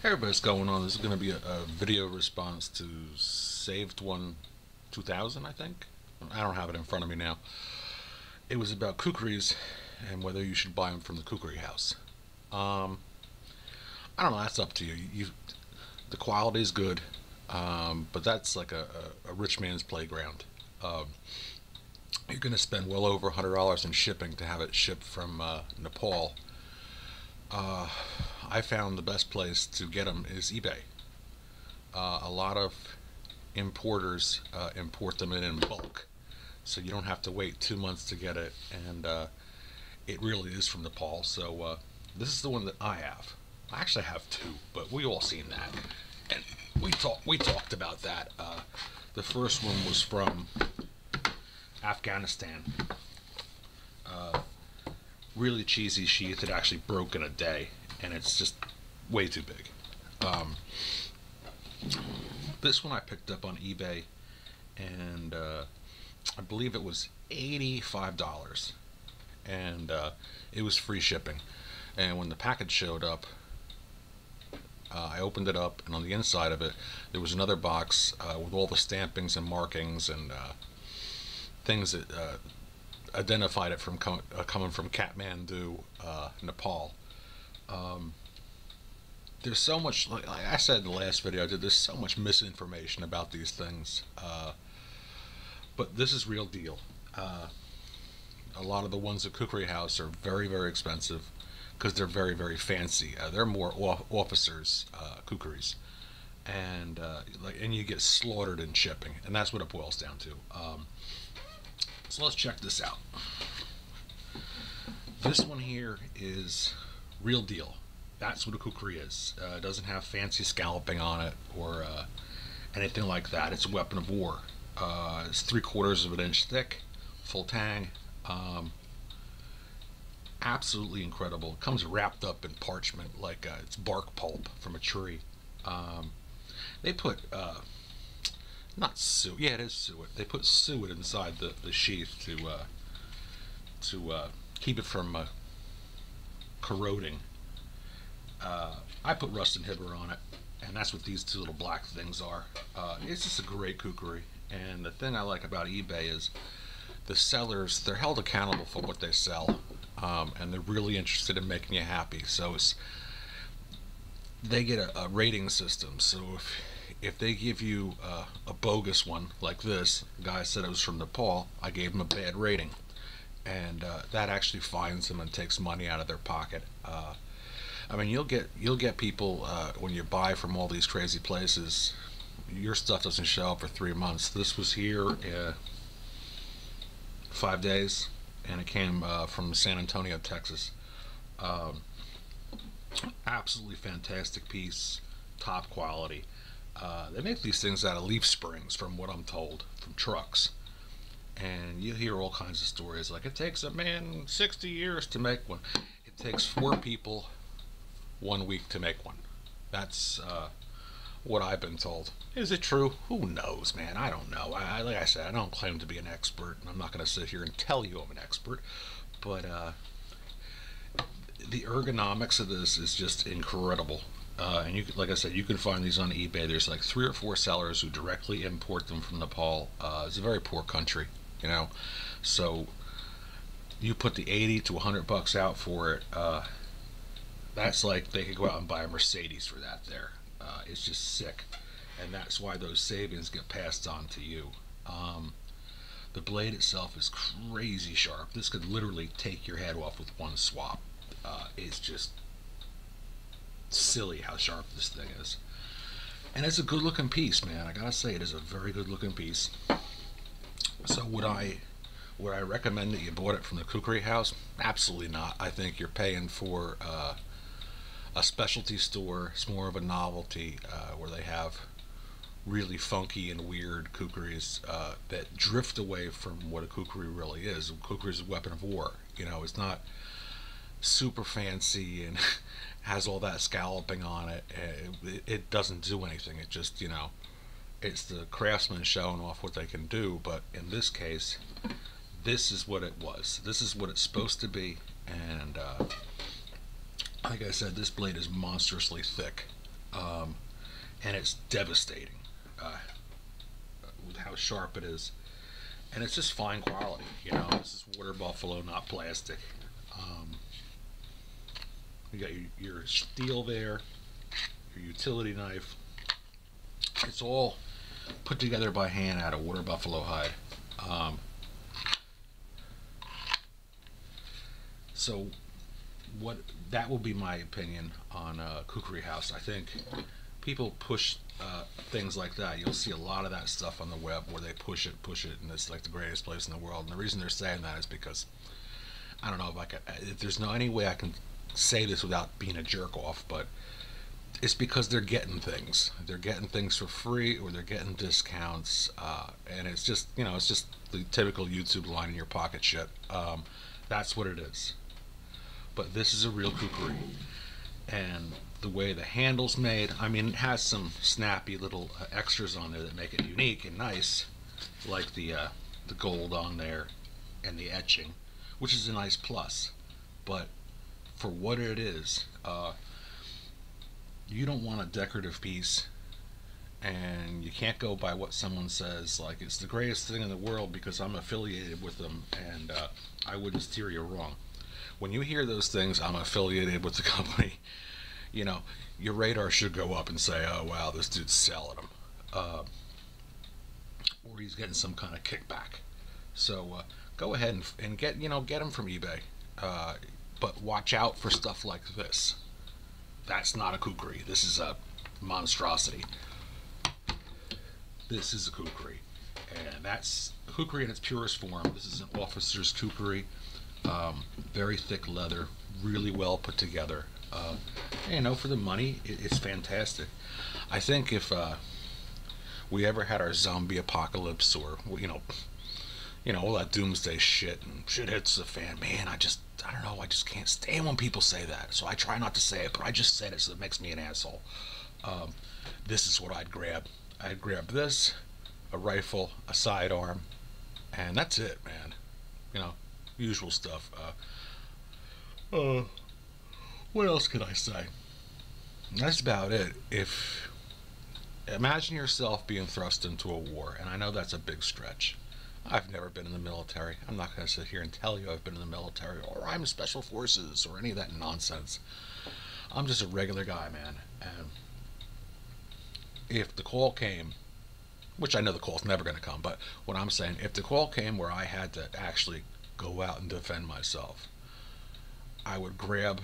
Hey everybody, what's going on? This is going to be a video response to Saved One 2000, I think. I don't have it in front of me now. It was about kukris and whether you should buy them from the kukri house. Um, I don't know, that's up to you. The quality is good, but that's like a rich man's playground. Um, you're going to spend well over $100 in shipping to have it shipped from Nepal. Uh, I found the best place to get them is eBay. A lot of importers import them in bulk, so you don't have to wait 2 months to get it, and it really is from Nepal. So this is the one that I have. I actually have two, but we all seen that, and we talked about that. The first one was from Afghanistan. Uh, Really cheesy sheath. It actually broke in a day, and it's just way too big. Um, this one I picked up on eBay, and I believe it was $85, and it was free shipping. And when the package showed up, I opened it up, and on the inside of it, there was another box with all the stampings and markings and things that identified it from coming from Kathmandu, Nepal. Um, there's so much, like I said in the last video I did, there's so much misinformation about these things, but this is real deal. A lot of the ones at Kukri House are very, very expensive because they're very, very fancy. They're more officers, kukris, and and you get slaughtered in shipping, and that's what it boils down to. So let's check this out. This one here is real deal. That's what a kukri is. It doesn't have fancy scalloping on it or anything like that. It's a weapon of war. It's 3/4 of an inch thick, full tang. Absolutely incredible. It comes wrapped up in parchment like it's bark pulp from a tree. Um, they put not suet. Yeah, it is suet. They put suet inside the sheath to keep it from corroding. I put rust inhibitor on it, and that's what these two little black things are. It's just a great kukri. And the thing I like about eBay is the sellers, they're held accountable for what they sell, and they're really interested in making you happy. So they get a rating system. So if they give you a bogus one like this, the guy said it was from Nepal, I gave him a bad rating, and that actually fines them and takes money out of their pocket. I mean, you'll get people when you buy from all these crazy places, your stuff doesn't show up for 3 months. This was here 5 days, and it came from San Antonio, Texas. Um, Absolutely fantastic piece, top quality. They make these things out of leaf springs, from what I'm told, from trucks. And you hear all kinds of stories like it takes a man 60 years to make one. It takes 4 people 1 week to make one. That's what I've been told. Is it true? Who knows, man? I don't know. Like I said, I don't claim to be an expert, and I'm not going to sit here and tell you I'm an expert. But the ergonomics of this is just incredible. And like I said, you can find these on eBay. There's like 3 or 4 sellers who directly import them from Nepal. It's a very poor country, you know. So you put the 80 to $100 out for it. That's like they could go out and buy a Mercedes for that. It's just sick, and that's why those savings get passed on to you. The blade itself is crazy sharp. This could literally take your head off with one swap. It's just silly how sharp this thing is, and it's a good looking piece, man. I gotta say, it is a very good looking piece. So would I recommend that you bought it from the kukri house? Absolutely not. I think you're paying for a specialty store. It's more of a novelty where they have really funky and weird kukris that drift away from what a kukri really is. A kukri is a weapon of war. You know, it's not super fancy and has all that scalloping on it. It doesn't do anything. It just, you know, it's the craftsman showing off what they can do. But in this case, this is what it was. This is what it's supposed to be. And like I said, this blade is monstrously thick. and it's devastating with how sharp it is. And it's just fine quality. You know, this is water buffalo, not plastic. Um, you got your steel there, your utility knife. It's all put together by hand out of water buffalo hide. Um, so what that will be my opinion on Kukri House. I think people push things like that. You'll see a lot of that stuff on the web where they push it, and it's like the greatest place in the world. And the reason they're saying that is because I don't know if there's no any way I can say this without being a jerk off, but it's because they're getting things. They're getting things for free, or they're getting discounts, and it's just it's just the typical YouTube line in your pocket shit. That's what it is. But this is a real kukri, and the way the handle's made, I mean, it has some snappy little extras on there that make it unique and nice, like the gold on there and the etching, which is a nice plus. But for what it is, you don't want a decorative piece, and you can't go by what someone says like it's the greatest thing in the world because I'm affiliated with them, and I wouldn't steer you wrong. When you hear those things, I'm affiliated with the company, your radar should go up and say, oh wow, this dude's selling them, or he's getting some kind of kickback. So go ahead and get them from eBay, but watch out for stuff like this. That's not a kukri. This is a monstrosity. This is a kukri, and that's kukri in its purest form. This is an officer's kukri. Very thick leather, really well put together. For the money, it's fantastic. I think if we ever had our zombie apocalypse, or all that doomsday shit, and shit hits the fan, man, I don't know, I just can't stand when people say that. So I try not to say it, but I just said it, so it makes me an asshole. This is what I'd grab. I'd grab this, a rifle, a sidearm, and that's it, man. Usual stuff. What else could I say? That's about it. Imagine yourself being thrust into a war, and I know that's a big stretch. I've never been in the military. I'm not going to sit here and tell you I've been in the military, or I'm special forces, or any of that nonsense. I'm just a regular guy, man. And if the call came, which I know the call's never going to come, but what I'm saying, if the call came where I had to actually go out and defend myself, I would grab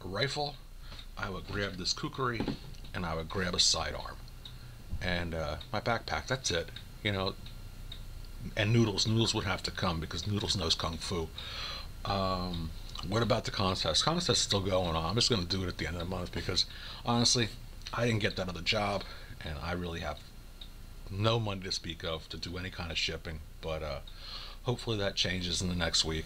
a rifle, I would grab this kukri, and I would grab a sidearm and my backpack. That's it. And Noodles would have to come because Noodles knows kung fu. What about the contest? Contest is still going on. I'm just going to do it at the end of the month because honestly, I didn't get that other job, and I really have no money to speak of to do any kind of shipping. But hopefully that changes in the next week.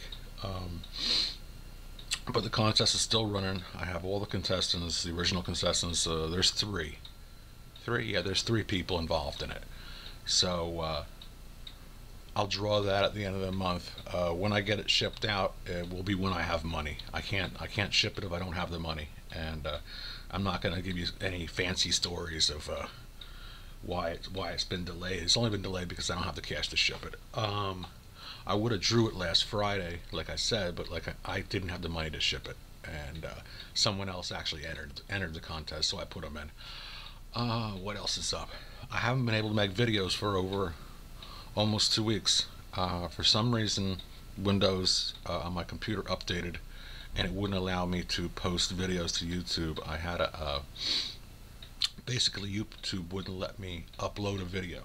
But the contest is still running. I have all the contestants, the original contestants. There's three. Yeah, there's 3 people involved in it. So I'll draw that at the end of the month. When I get it shipped out, it will be when I have money. I can't ship it if I don't have the money. And I'm not going to give you any fancy stories of why it's been delayed. It's only been delayed because I don't have the cash to ship it. I would have drew it last Friday, like I said, but I didn't have the money to ship it, and someone else actually entered the contest, so I put them in. What else is up? I haven't been able to make videos for over almost 2 weeks. For some reason, Windows on my computer updated, and it wouldn't allow me to post videos to YouTube. I had basically YouTube wouldn't let me upload a video,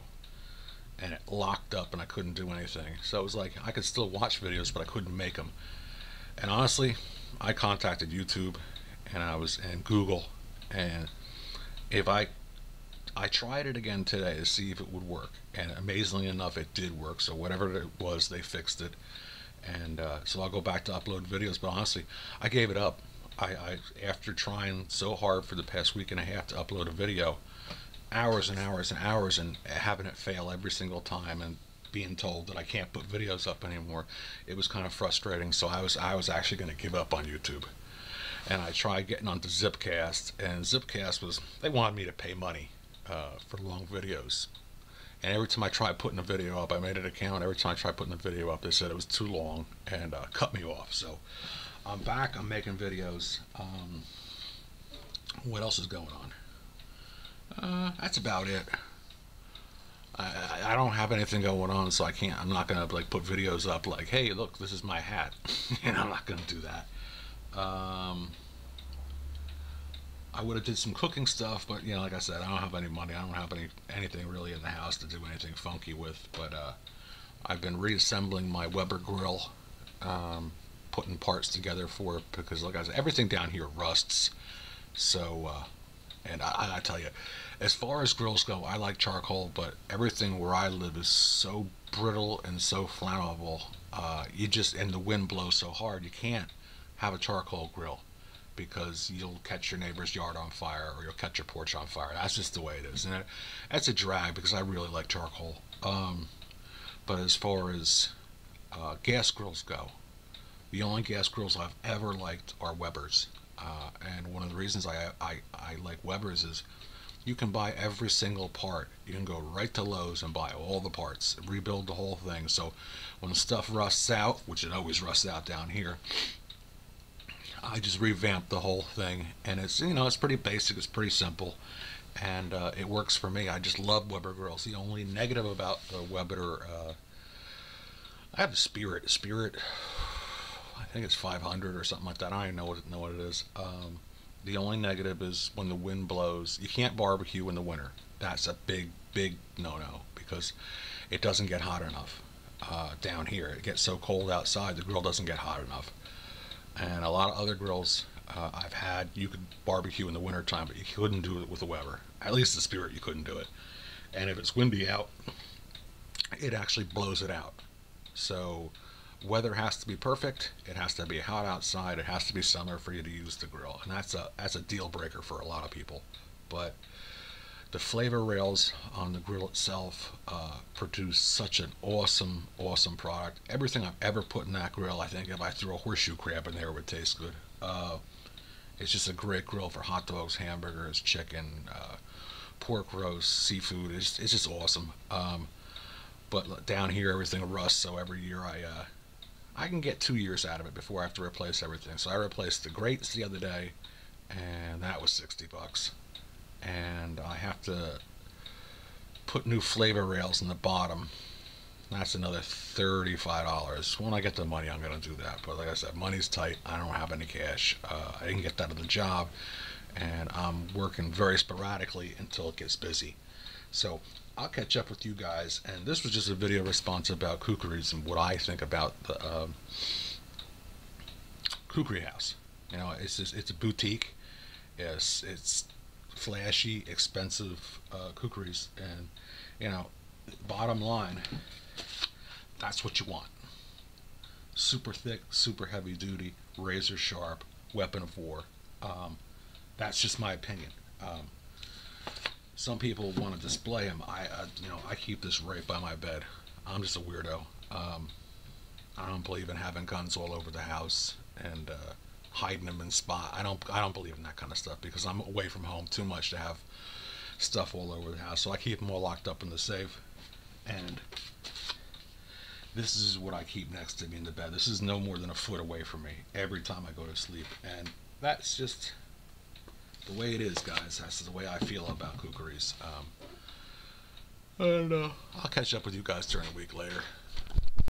and it locked up and I couldn't do anything. So it was like I could still watch videos, but I couldn't make them. And honestly, I contacted YouTube and Google, and if I tried it again today to see if it would work, and amazingly enough it did work. So whatever it was, they fixed it, and so I'll go back to upload videos. But honestly, I gave it up. I after trying so hard for the past week and a half to upload a video, hours and hours and hours, and having it fail every single time, and being told that I can't put videos up anymore, it was kind of frustrating. So I was actually going to give up on YouTube. and I tried getting onto Zipcast, and Zipcast they wanted me to pay money for long videos. And every time I tried putting a video up, I made an account. Every time I tried putting a video up, they said it was too long and cut me off. So I'm back. I'm making videos. What else is going on? That's about it. I don't have anything going on, so I'm not gonna like put videos up like, hey, look, this is my hat. And I'm not gonna do that. I would have did some cooking stuff, but like I said, I don't have any money. I don't have anything really in the house to do anything funky with. But I've been reassembling my Weber grill, putting parts together for it, because like I said, everything down here rusts. So, and I tell you, as far as grills go, I like charcoal, but everything where I live is so brittle and so flammable. And the wind blows so hard, you can't have a charcoal grill, because you'll catch your neighbor's yard on fire, or you'll catch your porch on fire. That's just the way it is, and that's a drag, because I really like charcoal. But as far as gas grills go, the only gas grills I've ever liked are Weber's. And one of the reasons I like Weber's is you can buy every single part. You can go right to Lowe's and buy all the parts, rebuild the whole thing. So when stuff rusts out, which it always rusts out down here, I just revamped the whole thing, and it's pretty basic, it's pretty simple, and it works for me. I just love Weber grills. The only negative about the Weber, I have the Spirit. I think it's 500 or something like that. I don't even know what it is. The only negative is when the wind blows. You can't barbecue in the winter. That's a big no-no, because it doesn't get hot enough down here. It gets so cold outside, the grill doesn't get hot enough. And a lot of other grills I've had, you could barbecue in the wintertime, but you couldn't do it with a Weber. At least the Spirit, you couldn't do it. And if it's windy out, it actually blows it out. So weather has to be perfect. It has to be hot outside. It has to be summer for you to use the grill, and that's a deal breaker for a lot of people. But the flavor rails on the grill itself produce such an awesome product. Everything I've ever put in that grill, I think if I threw a horseshoe crab in there, it would taste good. It's just a great grill for hot dogs, hamburgers, chicken, pork roast, seafood. It's just awesome. But down here, everything rusts, so every year I can get 2 years out of it before I have to replace everything. So I replaced the grates the other day, and that was $60. And I have to put new flavor rails in the bottom. That's another $35. When I get the money, I'm going to do that. But like I said, money's tight. I don't have any cash. I didn't get that at the job, and I'm working very sporadically until it gets busy. So I'll catch up with you guys. And this was just a video response about Kukris and what I think about the Kukri house. It's a boutique. It's flashy, expensive Kukris, and bottom line, that's what you want. Super thick, super heavy duty, razor sharp weapon of war. That's just my opinion. Some people want to display them. I keep this right by my bed. I'm just a weirdo. I don't believe in having guns all over the house and hiding them in spot. I don't believe in that kind of stuff, because I'm away from home too much to have stuff all over the house. So I keep them all locked up in the safe. And this is what I keep next to me in the bed. This is no more than a foot away from me every time I go to sleep. And that's just the way it is, guys. That's the way I feel about Kukris. And I'll catch up with you guys during the week later.